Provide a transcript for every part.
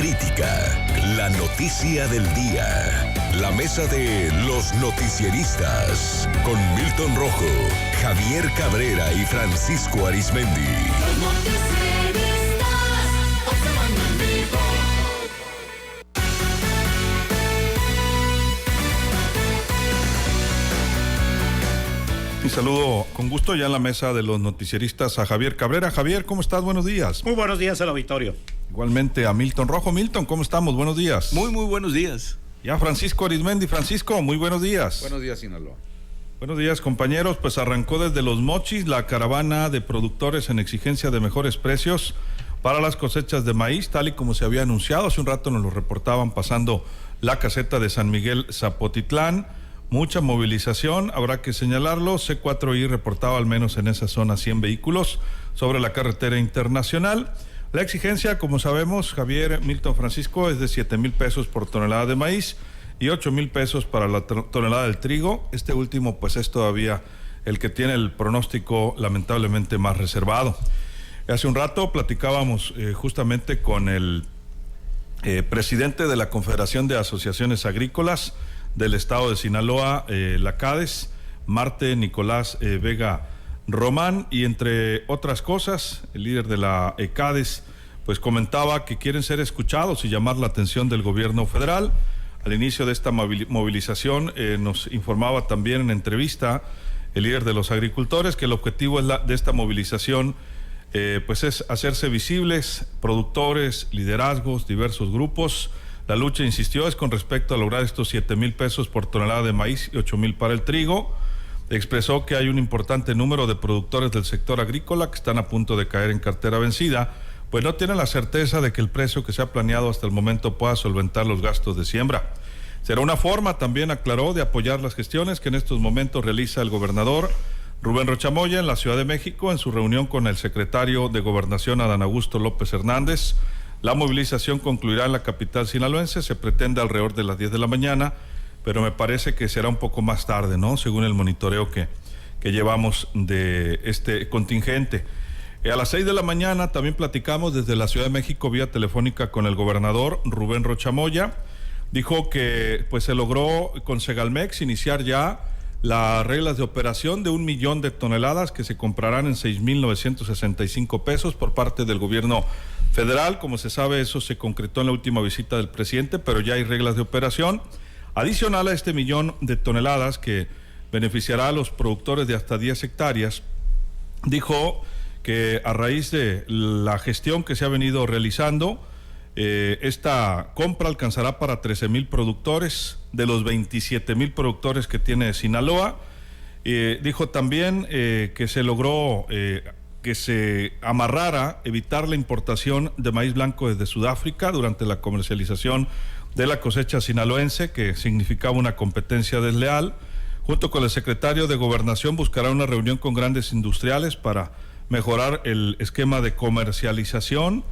crítica, la noticia del día, la mesa de los noticieristas, con Milton Rojo, Javier Cabrera y Francisco Arizmendi. Los noticieristas, observando en vivo. Y saludo con gusto ya en la mesa de los noticieristas a Javier Cabrera. Javier, ¿cómo estás? Buenos días. Muy buenos días al auditorio. Igualmente a Milton Rojo. Milton, ¿cómo estamos? Buenos días. Muy buenos días. Y a Francisco Arizmendi. Francisco, muy buenos días. Buenos días, Sinaloa. Buenos días, compañeros. Pues arrancó desde Los Mochis la caravana de productores en exigencia de mejores precios para las cosechas de maíz, tal y como se había anunciado. Hace un rato nos lo reportaban pasando la caseta de San Miguel Zapotitlán. Mucha movilización, habrá que señalarlo. C4I reportaba al menos en esa zona 100 vehículos sobre la carretera internacional. La exigencia, como sabemos, Javier, Milton, Francisco, es de 7,000 pesos por tonelada de maíz y 8,000 pesos para la tonelada del trigo. Este último, pues, es todavía el que tiene el pronóstico lamentablemente más reservado. Hace un rato platicábamos justamente con el presidente de la Confederación de Asociaciones Agrícolas del estado de Sinaloa, la CADES, Marte Nicolás Vega Román, y entre otras cosas, el líder de la CADES pues comentaba que quieren ser escuchados y llamar la atención del gobierno federal. Al inicio de esta movilización nos informaba también en entrevista el líder de los agricultores que el objetivo de esta movilización pues es hacerse visibles productores, liderazgos, diversos grupos. La lucha, insistió, es con respecto a lograr estos 7,000 pesos por tonelada de maíz y 8,000 para el trigo. Expresó que hay un importante número de productores del sector agrícola que están a punto de caer en cartera vencida, pues no tienen la certeza de que el precio que se ha planeado hasta el momento pueda solventar los gastos de siembra. Será una forma, también aclaró, de apoyar las gestiones que en estos momentos realiza el gobernador Rubén Rocha Moya en la Ciudad de México en su reunión con el secretario de Gobernación, Adán Augusto López Hernández. La movilización concluirá en la capital sinaloense, se pretende alrededor de las 10 de la mañana, pero me parece que será un poco más tarde, ¿no? Según el monitoreo que llevamos de este contingente. A las 6 de la mañana también platicamos desde la Ciudad de México vía telefónica con el gobernador Rubén Rocha Moya. Dijo que pues se logró con Segalmex iniciar ya las reglas de operación de 1 millón de toneladas que se comprarán en 6,965 pesos por parte del gobierno federal. Como se sabe, eso se concretó en la última visita del presidente, pero ya hay reglas de operación. Adicional a este millón de toneladas que beneficiará a los productores de hasta 10 hectáreas, dijo que a raíz de la gestión que se ha venido realizando, esta compra alcanzará para 13,000 productores de los 27,000 productores que tiene Sinaloa. Dijo también que se logró que se amarrara evitar la importación de maíz blanco desde Sudáfrica durante la comercialización de la cosecha sinaloense, que significaba una competencia desleal. Junto con el secretario de Gobernación buscará una reunión con grandes industriales para mejorar el esquema de comercialización.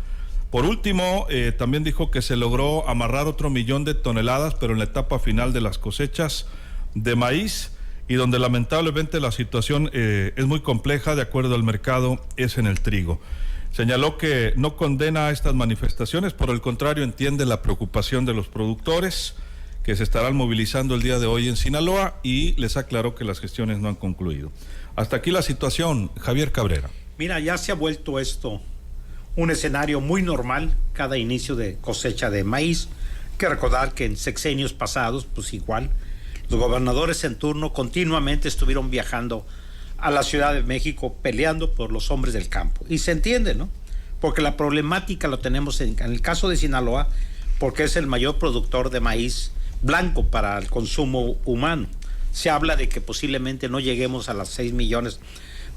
Por último, también dijo que se logró amarrar otro 1 millón de toneladas, pero en la etapa final de las cosechas de maíz, y donde lamentablemente la situación es muy compleja, de acuerdo al mercado, es en el trigo. Señaló que no condena estas manifestaciones, por el contrario, entiende la preocupación de los productores que se estarán movilizando el día de hoy en Sinaloa, y les aclaró que las gestiones no han concluido. Hasta aquí la situación, Javier Cabrera. Mira, ya se ha vuelto esto un escenario muy normal, cada inicio de cosecha de maíz. Hay que recordar que en sexenios pasados, pues igual, los gobernadores en turno continuamente estuvieron viajando a la Ciudad de México peleando por los hombres del campo. Y se entiende, ¿no? Porque la problemática lo tenemos en el caso de Sinaloa, porque es el mayor productor de maíz blanco para el consumo humano. Se habla de que posiblemente no lleguemos a las 6 millones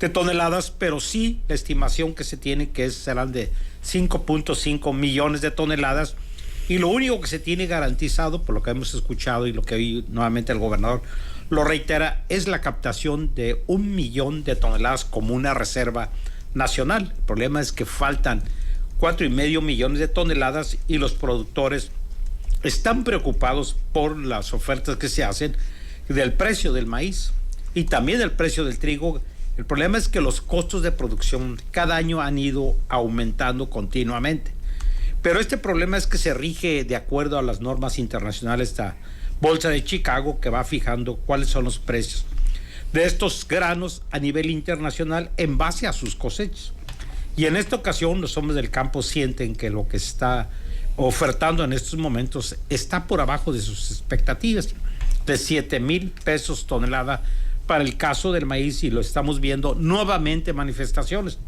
de toneladas, pero sí la estimación que se tiene que serán de 5.5 millones de toneladas, y lo único que se tiene garantizado, por lo que hemos escuchado y lo que hoy nuevamente el gobernador lo reitera, es la captación de 1 millón de toneladas como una reserva nacional. El problema es que faltan 4,5 millones de toneladas y los productores están preocupados por las ofertas que se hacen del precio del maíz y también del precio del trigo. El problema es que los costos de producción cada año han ido aumentando continuamente. Pero este problema es que se rige de acuerdo a las normas internacionales, esta Bolsa de Chicago, que va fijando cuáles son los precios de estos granos a nivel internacional en base a sus cosechas. Y en esta ocasión los hombres del campo sienten que lo que se está ofertando en estos momentos está por abajo de sus expectativas, de 7,000 pesos tonelada para el caso del maíz, y lo estamos viendo nuevamente manifestaciones.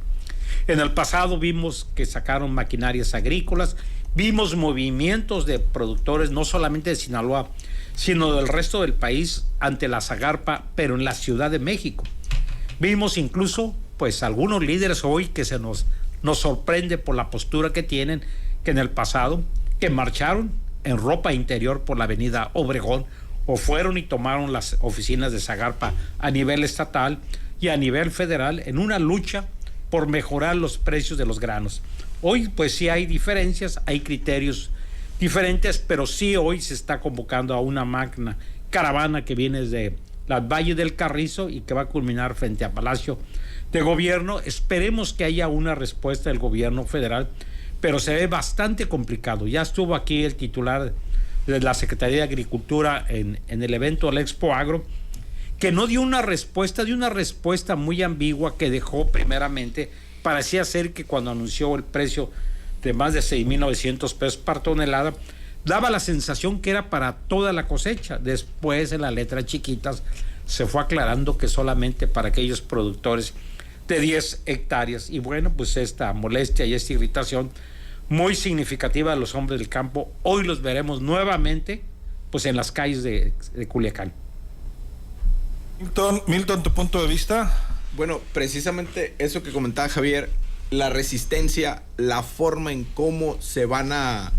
En el pasado vimos que sacaron maquinarias agrícolas, vimos movimientos de productores no solamente de Sinaloa, sino del resto del país ante la Zagarpa, pero en la Ciudad de México. Vimos incluso pues algunos líderes hoy que nos sorprende por la postura que tienen, que en el pasado que marcharon en ropa interior por la avenida Obregón o fueron y tomaron las oficinas de Zagarpa a nivel estatal y a nivel federal en una lucha por mejorar los precios de los granos. Hoy pues sí hay diferencias, hay criterios diferentes, pero sí hoy se está convocando a una magna caravana que viene desde las Valles del Carrizo y que va a culminar frente a Palacio de Gobierno. Esperemos que haya una respuesta del gobierno federal, pero se ve bastante complicado. Ya estuvo aquí el titular de la Secretaría de Agricultura en el evento del Expo Agro, que no dio una respuesta muy ambigua, que dejó primeramente, parecía ser que cuando anunció el precio de más de 6,900 pesos por tonelada, daba la sensación que era para toda la cosecha. Después, en las letras chiquitas, se fue aclarando que solamente para aquellos productores de 10 hectáreas. Y bueno, pues esta molestia y esta irritación muy significativa de los hombres del campo, hoy los veremos nuevamente pues en las calles de Culiacán. Milton, ¿tu punto de vista? Bueno, precisamente eso que comentaba Javier, la resistencia, la forma en cómo se van a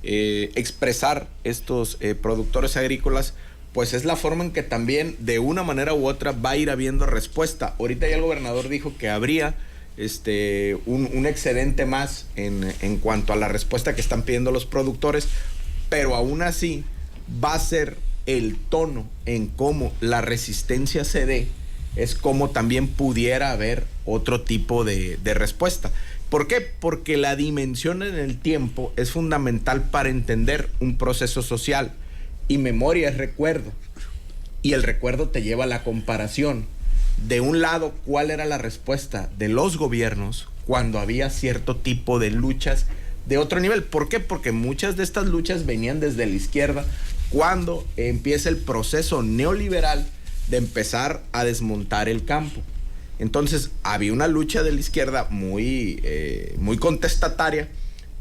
expresar estos productores agrícolas, pues es la forma en que también de una manera u otra va a ir habiendo respuesta. Ahorita ya el gobernador dijo que habría un excedente más en cuanto a la respuesta que están pidiendo los productores, pero aún así va a ser el tono en cómo la resistencia se dé, es como también pudiera haber otro tipo de respuesta. ¿Por qué? Porque la dimensión en el tiempo es fundamental para entender un proceso social, y memoria es recuerdo, y el recuerdo te lleva a la comparación. De un lado, ¿cuál era la respuesta de los gobiernos cuando había cierto tipo de luchas de otro nivel? ¿Por qué? Porque muchas de estas luchas venían desde la izquierda, cuando empieza el proceso neoliberal de empezar a desmontar el campo. Entonces había una lucha de la izquierda muy contestataria,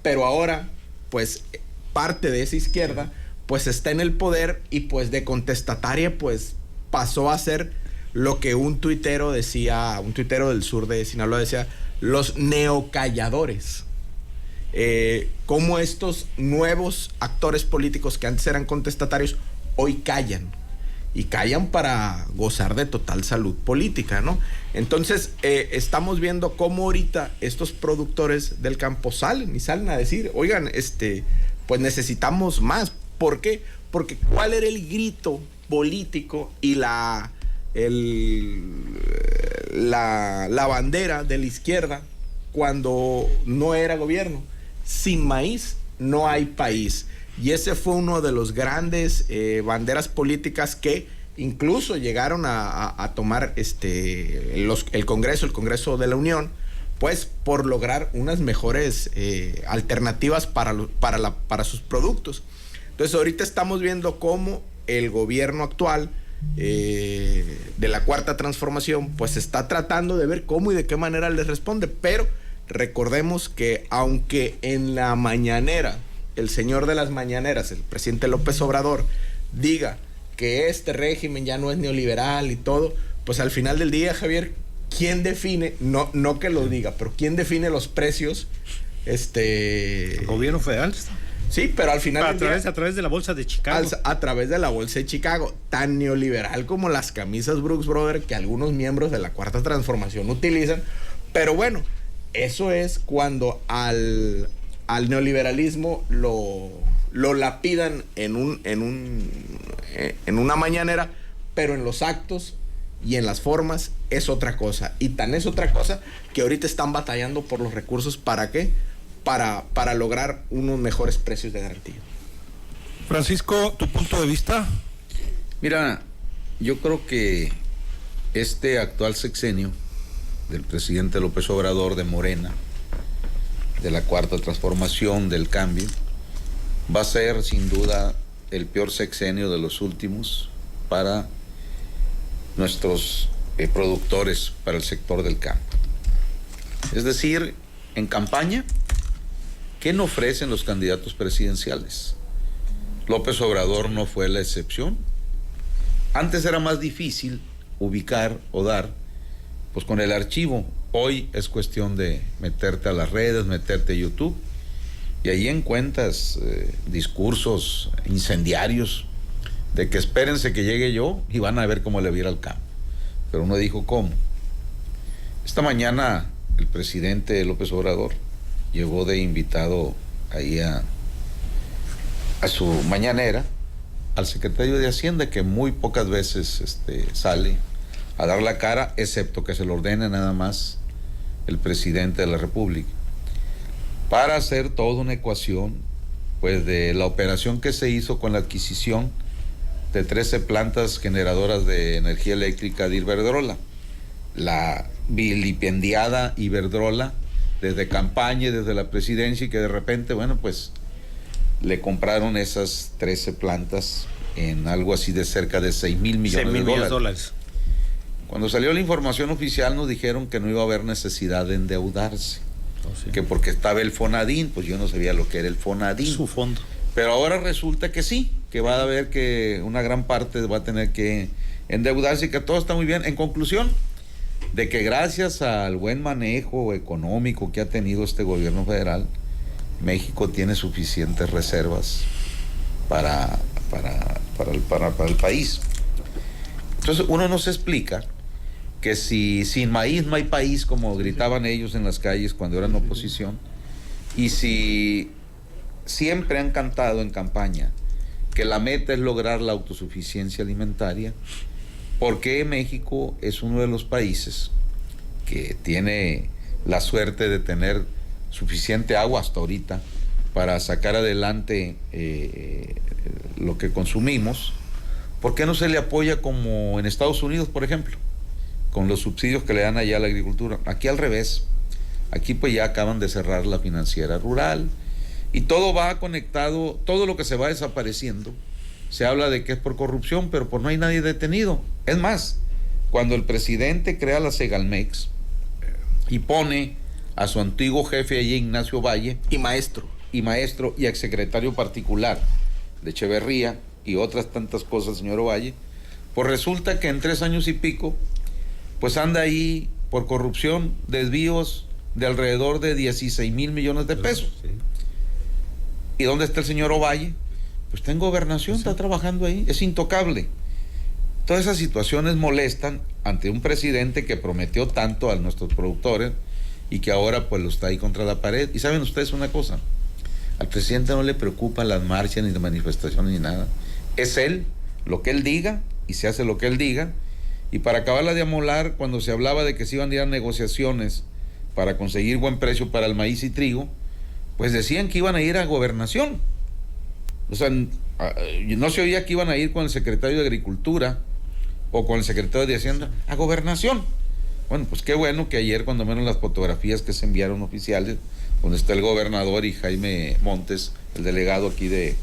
pero ahora pues parte de esa izquierda pues está en el poder, y pues de contestataria pues pasó a ser lo que un tuitero decía, un tuitero del sur de Sinaloa decía, los neocalladores. Como estos nuevos actores políticos que antes eran contestatarios hoy callan, y callan para gozar de total salud política, ¿no? Entonces estamos viendo cómo ahorita estos productores del campo salen a decir, oigan, pues necesitamos más. ¿Por qué? Porque ¿cuál era el grito político y la bandera de la izquierda cuando no era gobierno? Sin maíz no hay país. Y ese fue uno de los grandes banderas políticas que incluso llegaron a tomar el Congreso de la Unión, pues por lograr unas mejores alternativas para sus productos. Entonces ahorita estamos viendo cómo el gobierno actual de la Cuarta Transformación pues está tratando de ver cómo y de qué manera les responde, pero recordemos que aunque en la mañanera el señor de las mañaneras, el presidente López Obrador, diga que este régimen ya no es neoliberal y todo, pues al final del día, Javier, ¿quién define? No que lo diga, pero ¿quién define los precios? El gobierno federal. Sí, pero al final a través de la Bolsa de Chicago. A través de la Bolsa de Chicago, tan neoliberal como las camisas Brooks Brothers que algunos miembros de la Cuarta Transformación utilizan. Pero bueno, eso es cuando al neoliberalismo lo lapidan en una mañanera, pero en los actos y en las formas es otra cosa. Y tan es otra cosa que ahorita están batallando por los recursos. ¿Para qué? para lograr unos mejores precios de garantía. Francisco, ¿tu punto de vista? Mira, yo creo que este actual sexenio del presidente López Obrador, de Morena, de la Cuarta Transformación, del cambio, va a ser sin duda el peor sexenio de los últimos para nuestros productores, para el sector del campo. Es decir, en campaña, ¿qué nos ofrecen los candidatos presidenciales? López Obrador no fue la excepción. Antes era más difícil ubicar o dar, pues con el archivo. Hoy es cuestión de meterte a las redes, meterte a YouTube, y ahí encuentras discursos incendiarios de que espérense que llegue yo y van a ver cómo le viera al campo. Pero uno dijo, ¿cómo? Esta mañana el presidente López Obrador llegó de invitado ahí a su mañanera al secretario de Hacienda, que muy pocas veces sale a dar la cara, excepto que se lo ordene nada más el presidente de la República, para hacer toda una ecuación, pues, de la operación que se hizo con la adquisición de 13 plantas generadoras de energía eléctrica de Iberdrola, la vilipendiada Iberdrola, desde campaña y desde la presidencia, y que de repente, bueno, pues le compraron esas 13 plantas en algo así de cerca de 6,000 millones de dólares. Cuando salió la información oficial nos dijeron que no iba a haber necesidad de endeudarse, que porque estaba el Fonadín, pues yo no sabía lo que era el Fonadín. Su fondo. Pero ahora resulta que sí, que va a haber que una gran parte va a tener que endeudarse y que todo está muy bien. En conclusión, de que gracias al buen manejo económico que ha tenido este gobierno federal, México tiene suficientes reservas para el país. Entonces uno no se explica que si sin maíz no hay país, como gritaban ellos en las calles cuando eran oposición, y si siempre han cantado en campaña que la meta es lograr la autosuficiencia alimentaria, ¿por qué México es uno de los países que tiene la suerte de tener suficiente agua hasta ahorita para sacar adelante lo que consumimos? ¿Por qué no se le apoya como en Estados Unidos, por ejemplo, con los subsidios que le dan allá a la agricultura? Aquí al revés. Aquí pues ya acaban de cerrar la financiera rural y todo va conectado, todo lo que se va desapareciendo. Se habla de que es por corrupción, pero pues no hay nadie detenido. Es más, cuando el presidente crea la Segalmex y pone a su antiguo jefe allí, Ignacio Valle, Y maestro y exsecretario particular de Echeverría y otras tantas cosas, señor Ovalle, pues resulta que en 3 años y pico, pues anda ahí por corrupción, desvíos de alrededor de 16,000 millones de pesos. Sí. ¿Y dónde está el señor Ovalle? Pues está en gobernación, está trabajando ahí, es intocable. Todas esas situaciones molestan ante un presidente que prometió tanto a nuestros productores y que ahora pues lo está ahí contra la pared. Y saben ustedes una cosa, al presidente no le preocupan las marchas ni las manifestaciones ni nada. Es él, lo que él diga, y se hace lo que él diga. Y para acabarla de amolar, cuando se hablaba de que se iban a ir a negociaciones para conseguir buen precio para el maíz y trigo, pues decían que iban a ir a gobernación. O sea, no se oía que iban a ir con el secretario de Agricultura o con el secretario de Hacienda a gobernación. Bueno, pues qué bueno que ayer, cuando menos las fotografías que se enviaron oficiales, donde está el gobernador y Jaime Montes, el delegado aquí del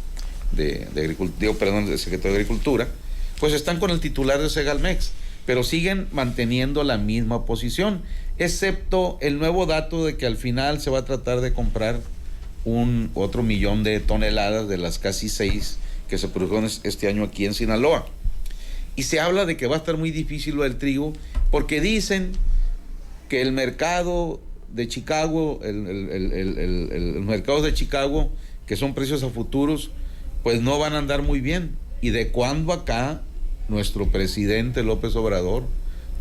secretario de Agricultura, pues están con el titular de Segalmex, pero siguen manteniendo la misma posición, excepto el nuevo dato de que al final se va a tratar de comprar otro 1,000,000 de toneladas de las casi 6 que se produjeron este año aquí en Sinaloa. Y se habla de que va a estar muy difícil lo del trigo, porque dicen que el mercado de Chicago, los mercados de Chicago, que son precios a futuros, pues no van a andar muy bien. ¿Y de cuándo acá nuestro presidente López Obrador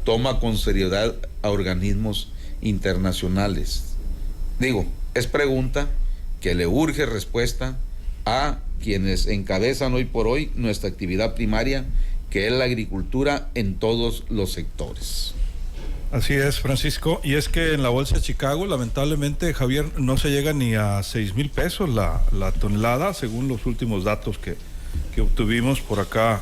toma con seriedad a organismos internacionales? Digo, es pregunta que le urge respuesta a quienes encabezan hoy por hoy nuestra actividad primaria, que es la agricultura en todos los sectores. Así es, Francisco. Y es que en la bolsa de Chicago, lamentablemente, Javier, no se llega ni a 6,000 pesos la tonelada, según los últimos datos que obtuvimos por acá.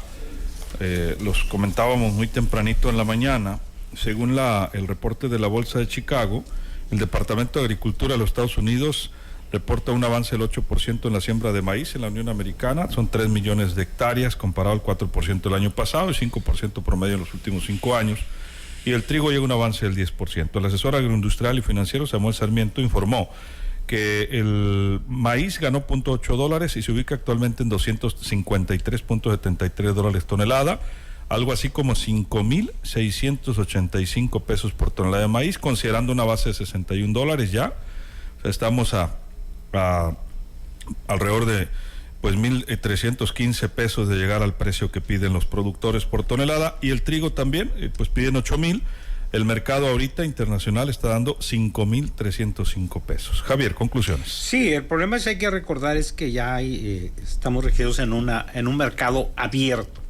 Los comentábamos muy tempranito en la mañana. Según el reporte de la bolsa de Chicago, el Departamento de Agricultura de los Estados Unidos reporta un avance del 8% en la siembra de maíz en la Unión Americana. Son 3 millones de hectáreas comparado al 4% del año pasado y 5% promedio en los últimos 5 años. Y el trigo llega a un avance del 10%. El asesor agroindustrial y financiero Samuel Sarmiento informó que el maíz ganó $0.8 y se ubica actualmente en $253.73 tonelada, algo así como 5,685 pesos por tonelada de maíz, considerando una base de $61 ya. O sea, estamos a alrededor de 1,315 pesos de llegar al precio que piden los productores por tonelada, y el trigo también, pues piden 8,000. El mercado ahorita internacional está dando 5,305 pesos. Javier, conclusiones. Sí, el problema hay que recordar es que ya estamos regidos en un mercado abierto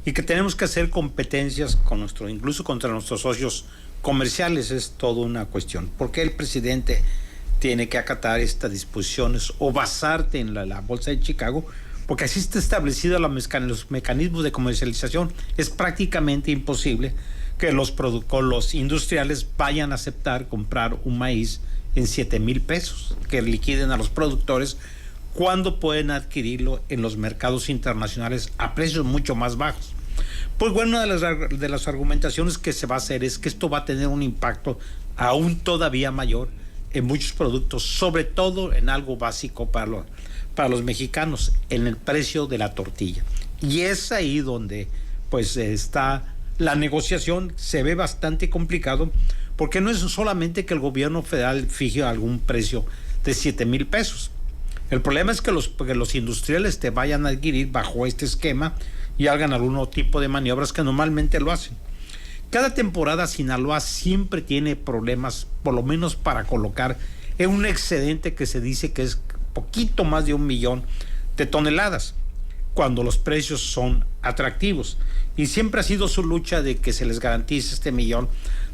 y que tenemos que hacer competencias incluso contra nuestros socios comerciales. Es toda una cuestión. ¿Por qué el presidente tiene que acatar estas disposiciones o basarte en la bolsa de Chicago? Porque así está establecido los mecanismos de comercialización. Es prácticamente imposible que los industriales vayan a aceptar comprar un maíz en 7,000 pesos, que liquiden a los productores cuando pueden adquirirlo en los mercados internacionales a precios mucho más bajos. Pues bueno, una de las argumentaciones que se va a hacer es que esto va a tener un impacto aún todavía mayor en muchos productos, sobre todo en algo básico para los mexicanos, en el precio de la tortilla. Y es ahí donde pues está la negociación. Se ve bastante complicado, porque no es solamente que el gobierno federal fije algún precio de 7,000 pesos. El problema es que los industriales te vayan a adquirir bajo este esquema y hagan algún tipo de maniobras que normalmente lo hacen. Cada temporada Sinaloa siempre tiene problemas, por lo menos para colocar en un excedente que se dice que es poquito más de 1 millón de toneladas, cuando los precios son atractivos. Y siempre ha sido su lucha de que se les garantice este 1 millón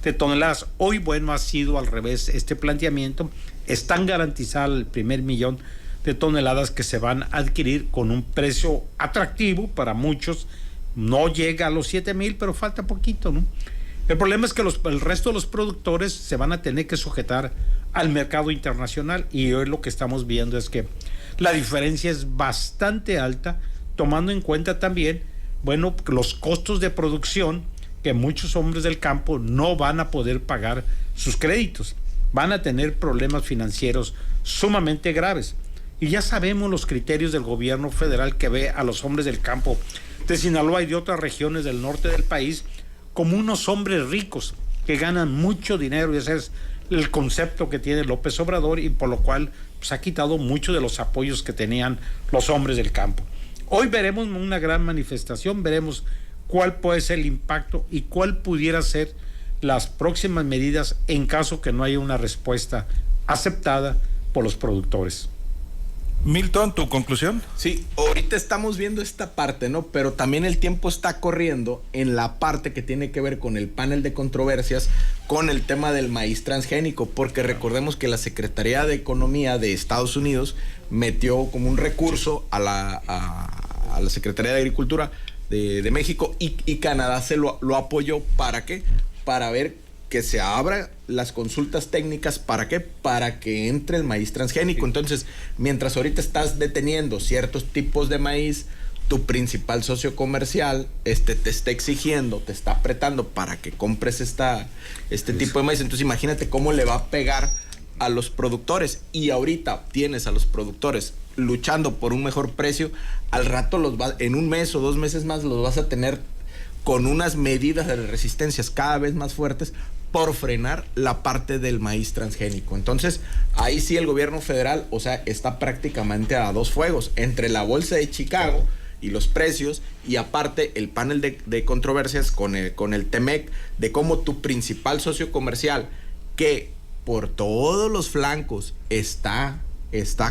de toneladas. Hoy, bueno, ha sido al revés este planteamiento. Están garantizadas el primer 1 millón de toneladas que se van a adquirir con un precio atractivo para muchos. No llega a los 7,000, pero falta poquito, ¿no? El problema es que el resto de los productores se van a tener que sujetar al mercado internacional, y hoy lo que estamos viendo es que la diferencia es bastante alta, tomando en cuenta también, bueno, los costos de producción, que muchos hombres del campo no van a poder pagar sus créditos, van a tener problemas financieros sumamente graves. Y ya sabemos los criterios del gobierno federal, que ve a los hombres del campo de Sinaloa y de otras regiones del norte del país como unos hombres ricos que ganan mucho dinero, y ese es el concepto que tiene López Obrador, y por lo cual pues, ha quitado mucho de los apoyos que tenían los hombres del campo. Hoy veremos una gran manifestación, veremos cuál puede ser el impacto y cuál pudiera ser las próximas medidas en caso que no haya una respuesta aceptada por los productores. Milton, ¿tu conclusión? Sí, ahorita estamos viendo esta parte, ¿no? Pero también el tiempo está corriendo en la parte que tiene que ver con el panel de controversias, con el tema del maíz transgénico, porque recordemos que la Secretaría de Economía de Estados Unidos metió como un recurso a la Secretaría de Agricultura de México, y Canadá lo apoyó. ¿Para qué? Para ver que se abra las consultas técnicas. ¿Para qué? Para que entre el maíz transgénico. Entonces, mientras ahorita estás deteniendo ciertos tipos de maíz, tu principal socio comercial te está exigiendo, te está apretando para que compres este tipo de maíz. Entonces, imagínate cómo le va a pegar a los productores. Y ahorita tienes a los productores luchando por un mejor precio. Al rato en 1 mes o 2 meses más los vas a tener con unas medidas de resistencias cada vez más fuertes por frenar la parte del maíz transgénico. Entonces, ahí sí el gobierno federal, o sea, está prácticamente a 2 fuegos, entre la bolsa de Chicago y los precios, y aparte el panel de controversias con el TEMEC, de cómo tu principal socio comercial, que por todos los flancos está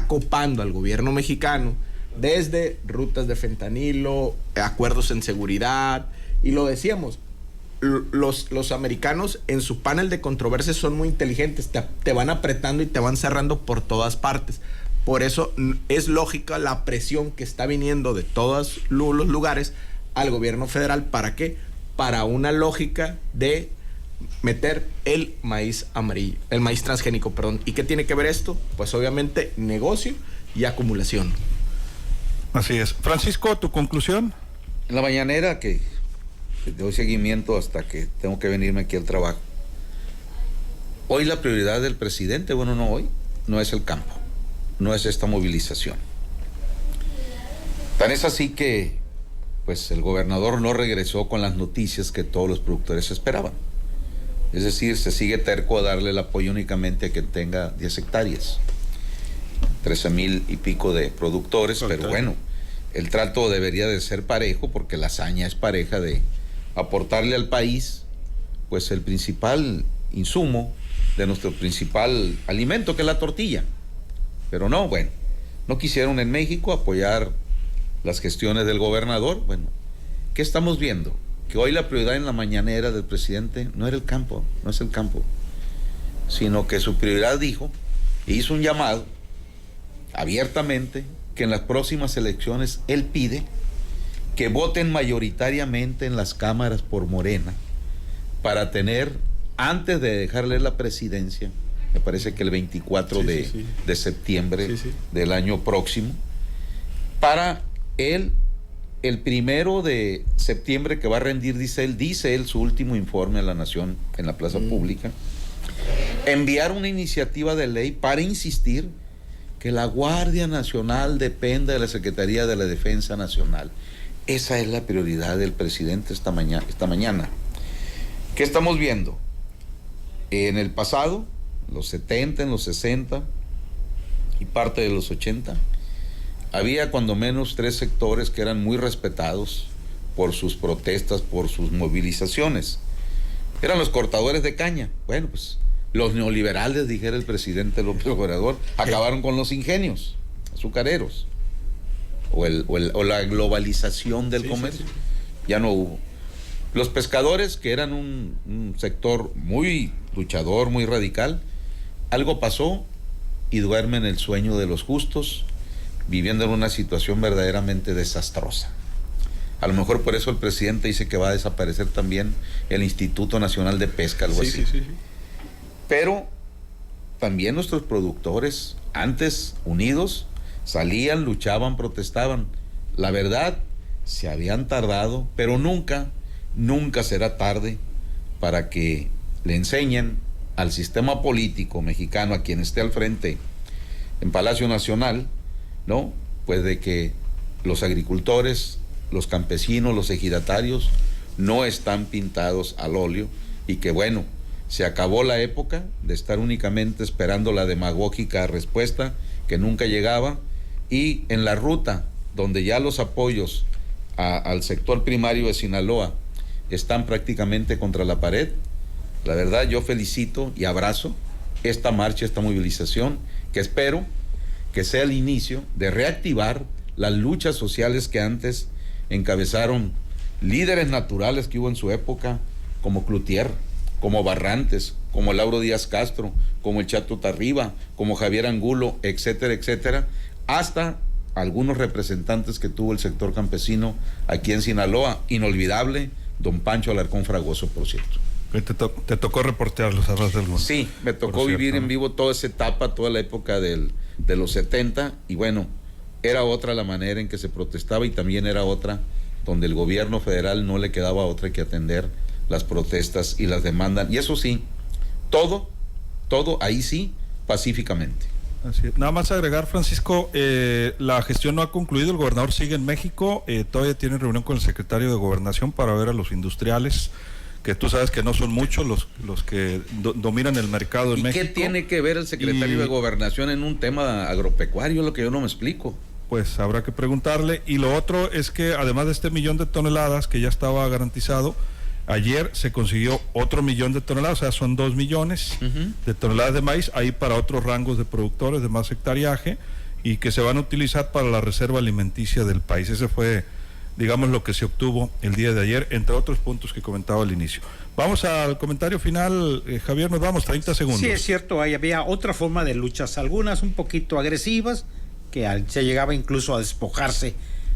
copando al gobierno mexicano, desde rutas de fentanilo, acuerdos en seguridad, y lo decíamos, los americanos en su panel de controversias son muy inteligentes, te van apretando y te van cerrando por todas partes. Por eso es lógica la presión que está viniendo de todos los lugares al gobierno federal. ¿Para qué? Para una lógica de meter el maíz amarillo, el maíz transgénico, perdón. ¿Y qué tiene que ver esto? Pues obviamente negocio y acumulación. Así es. Francisco, ¿tu conclusión? En la mañanera que doy seguimiento hasta que tengo que venirme aquí al trabajo. Hoy la prioridad del presidente, bueno, no hoy, no es el campo, no es esta movilización. Tan es así que, pues, el gobernador no regresó con las noticias que todos los productores esperaban. Es decir, se sigue terco a darle el apoyo únicamente a quien tenga 10 hectáreas. 13,000 y pico de productores, pero bueno, el trato debería de ser parejo porque la hazaña es pareja de aportarle al país, pues, el principal insumo de nuestro principal alimento, que es la tortilla. Pero no, bueno, no quisieron en México apoyar las gestiones del gobernador. Bueno, ¿qué estamos viendo? Que hoy la prioridad en la mañanera del presidente no era el campo, no es el campo, sino que su prioridad dijo, e hizo un llamado abiertamente, que en las próximas elecciones él pide que voten mayoritariamente en las cámaras por Morena para tener, antes de dejarle la presidencia, me parece que el 24 de septiembre del año próximo, para él, el 1 de septiembre que va a rendir, dice él, su último informe a la nación en la plaza pública, enviar una iniciativa de ley para insistir que la Guardia Nacional dependa de la Secretaría de la Defensa Nacional. Esa es la prioridad del presidente esta mañana. ¿Qué estamos viendo? En el pasado, en los 70, en los 60 y parte de los 80, había cuando menos 3 sectores que eran muy respetados por sus protestas, por sus movilizaciones. Eran los cortadores de caña. Bueno, pues los neoliberales, dijera el presidente López Obrador, acabaron con los ingenios azucareros. O la globalización del comercio. Ya no hubo. Los pescadores, que eran un sector muy luchador, muy radical, algo pasó y duermen el sueño de los justos, viviendo en una situación verdaderamente desastrosa. A lo mejor por eso el presidente dice que va a desaparecer también el Instituto Nacional de Pesca, algo así. Sí. Pero también nuestros productores, antes unidos, salían, luchaban, protestaban. La verdad, se habían tardado, pero nunca será tarde para que le enseñen al sistema político mexicano, a quien esté al frente en Palacio Nacional, ¿no? Pues de que los agricultores, los campesinos, los ejidatarios no están pintados al óleo y que, bueno, se acabó la época de estar únicamente esperando la demagógica respuesta que nunca llegaba, y en la ruta donde ya los apoyos al sector primario de Sinaloa están prácticamente contra la pared. La verdad, yo felicito y abrazo esta marcha, esta movilización, que espero que sea el inicio de reactivar las luchas sociales que antes encabezaron líderes naturales que hubo en su época, como Cloutier, como Barrantes, como Lauro Díaz Castro, como el Chato Tarriba, como Javier Angulo, etcétera, etcétera, hasta algunos representantes que tuvo el sector campesino aquí en Sinaloa. Inolvidable, don Pancho Alarcón Fragoso, por cierto. Te tocó reportearlos a ras del mundo. Sí, me tocó vivir en vivo toda esa etapa, toda la época de los 70, y bueno, era otra la manera en que se protestaba, y también era otra donde el gobierno federal no le quedaba otra que atender las protestas y las demandas, y eso sí, todo ahí sí, pacíficamente. Así es. Nada más agregar, Francisco, la gestión no ha concluido, el gobernador sigue en México, todavía tiene reunión con el secretario de Gobernación para ver a los industriales, que tú sabes que no son muchos los que dominan el mercado en México. ¿Y qué tiene que ver el secretario de Gobernación en un tema agropecuario? Es lo que yo no me explico. Pues habrá que preguntarle. Y lo otro es que además de este 1,000,000 de toneladas que ya estaba garantizado, ayer se consiguió otro 1,000,000 de toneladas, o sea, son 2 millones de toneladas de maíz, ahí para otros rangos de productores de más hectariaje, y que se van a utilizar para la reserva alimenticia del país. Ese fue digamos, lo que se obtuvo el día de ayer, entre otros puntos que comentaba al inicio. Vamos al comentario final, Javier, nos vamos, 30 segundos. Sí, es cierto, ahí había otra forma de luchas, algunas un poquito agresivas, que se llegaba incluso a despojarse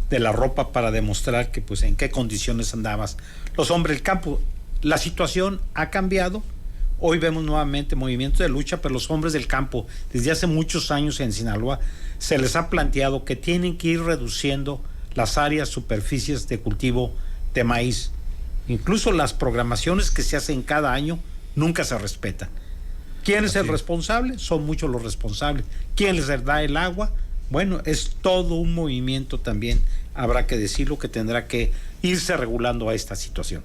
de la ropa para demostrar que pues en qué condiciones andabas los hombres del campo. La situación ha cambiado, hoy vemos nuevamente movimientos de lucha, pero los hombres del campo, desde hace muchos años en Sinaloa, se les ha planteado que tienen que ir reduciendo las áreas, superficies de cultivo de maíz. Incluso las programaciones que se hacen cada año nunca se respetan. ¿Quién es el responsable? Son muchos los responsables. ¿Quién les da el agua? Bueno, es todo un movimiento también, habrá que decirlo, que tendrá que irse regulando a esta situación.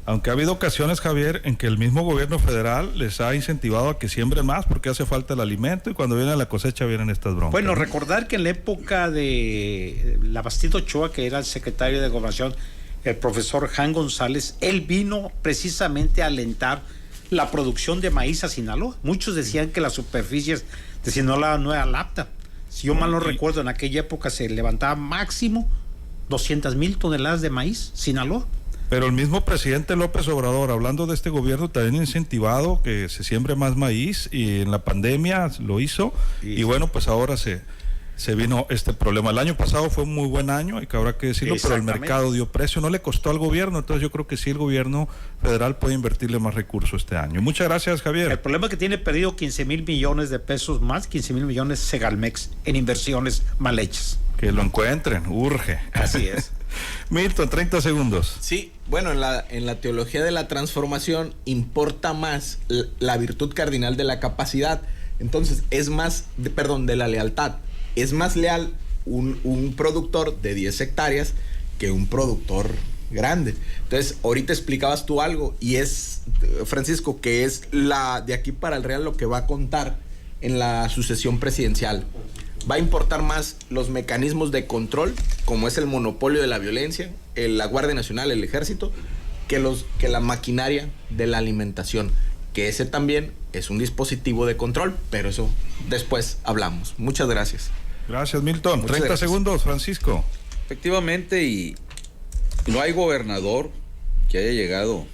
Aunque ha habido ocasiones, Javier, en que el mismo gobierno federal les ha incentivado a que siembren más porque hace falta el alimento y cuando viene la cosecha vienen estas broncas. Bueno, recordar que en la época de Labastida Ochoa, que era el secretario de Gobernación, el profesor Jan González, él vino precisamente a alentar la producción de maíz a Sinaloa. Muchos decían que las superficies de Sinaloa no eran aptas. Si yo mal no recuerdo, en aquella época se levantaba máximo 200,000 toneladas de maíz, Sinaloa. Pero el mismo presidente López Obrador, hablando de este gobierno, también ha incentivado que se siembre más maíz y en la pandemia lo hizo y bueno, pues ahora se vino este problema. El año pasado fue un muy buen año, y que habrá que decirlo, pero el mercado dio precio, no le costó al gobierno, entonces yo creo que sí el gobierno federal puede invertirle más recursos este año. Muchas gracias, Javier. El problema es que tiene perdido 15,000 millones de pesos, más 15,000 millones Segalmex en inversiones mal hechas. Que lo encuentren, urge. Así es. Milton, 30 segundos. Sí, bueno, en la teología de la transformación importa más la virtud cardinal de la capacidad. Entonces, de la lealtad. Es más leal un productor de 10 hectáreas que un productor grande. Entonces, ahorita explicabas tú algo y es, Francisco, que es de aquí para el Real lo que va a contar en la sucesión presidencial. Va a importar más los mecanismos de control, como es el monopolio de la violencia, la Guardia Nacional, el Ejército, que la maquinaria de la alimentación, que ese también es un dispositivo de control, pero eso después hablamos. Muchas gracias. Gracias, Milton. Muchas 30 gracias. segundos, Francisco. Efectivamente, y no hay gobernador que haya llegado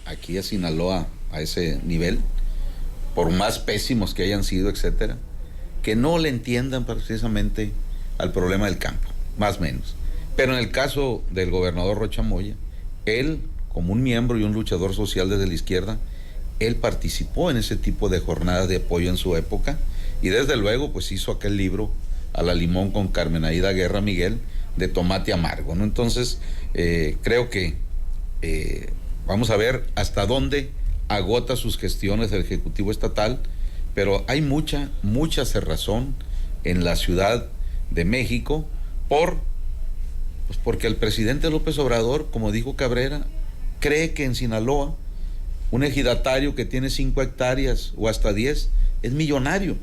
aquí a Sinaloa a ese nivel, por más pésimos que hayan sido, etcétera, que no le entiendan precisamente al problema del campo, más o menos. Pero en el caso del gobernador Rocha Moya, él, como un miembro y un luchador social desde la izquierda, él participó en ese tipo de jornadas de apoyo en su época y desde luego pues hizo aquel libro A la limón con Carmen Aida Guerra Miguel, de Tomate Amargo, ¿no? Entonces, creo que vamos a ver hasta dónde agota sus gestiones el Ejecutivo Estatal, pero hay mucha cerrazón en la Ciudad de México porque el presidente López Obrador, como dijo Cabrera, cree que en Sinaloa un ejidatario que tiene 5 hectáreas o hasta 10 es millonario.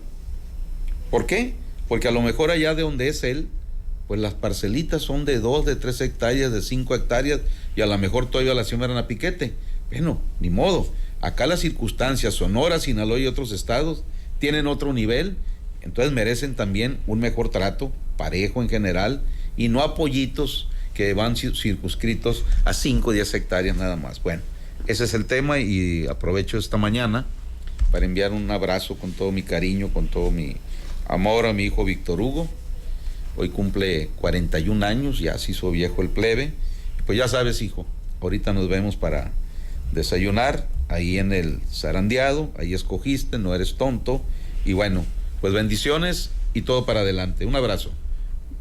¿Por qué? Porque a lo mejor allá de donde es él, pues las parcelitas son de 2, de 3 hectáreas, de 5 hectáreas, y a lo mejor todavía la siembran a piquete. Bueno, ni modo. Acá las circunstancias, Sonora, Sinaloa y otros estados tienen otro nivel, entonces merecen también un mejor trato, parejo en general, y no apoyitos que van circunscritos a 5 o 10 hectáreas nada más. Bueno, ese es el tema y aprovecho esta mañana para enviar un abrazo con todo mi cariño, con todo mi amor a mi hijo Víctor Hugo. Hoy cumple 41 años, ya se hizo viejo el plebe. Pues ya sabes, hijo, ahorita nos vemos para desayunar ahí en el zarandeado, ahí escogiste, no eres tonto. Y bueno, pues bendiciones y todo para adelante. Un abrazo.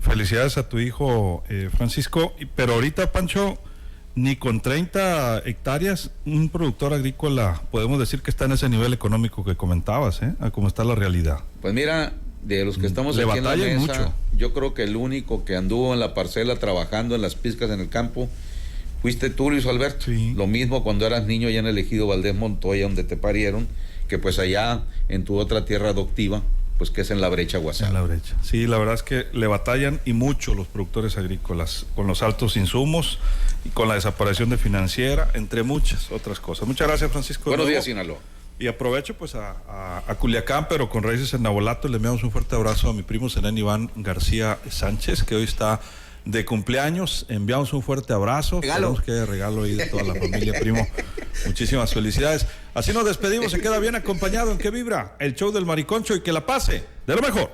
Felicidades a tu hijo, Francisco. Pero ahorita, Pancho, ni con 30 hectáreas un productor agrícola podemos decir que está en ese nivel económico que comentabas, a cómo está la realidad. Pues mira, de los que estamos aquí en la mesa, mucho. Yo creo que el único que anduvo en la parcela trabajando en las pizcas en el campo fuiste tú, Luis Alberto. Sí. Lo mismo cuando eras niño ya en el ejido Valdés Montoya, donde te parieron, que pues allá en tu otra tierra adoptiva, pues que es en la brecha Guasave. En la brecha. Sí, la verdad es que le batallan y mucho los productores agrícolas con los altos insumos y con la desaparición de financiera, entre muchas otras cosas. Muchas gracias, Francisco. Buenos días, Sinaloa. Y aprovecho pues a Culiacán, pero con raíces en Nabolato. Le enviamos un fuerte abrazo a mi primo Serén Iván García Sánchez, que hoy está de cumpleaños. Enviamos un fuerte abrazo. Esperemos que haya regalo ahí de toda la familia, primo. Muchísimas felicidades. Así nos despedimos. Se queda bien acompañado en Que Vibra, el show del Mariconcho, y que la pase de lo mejor.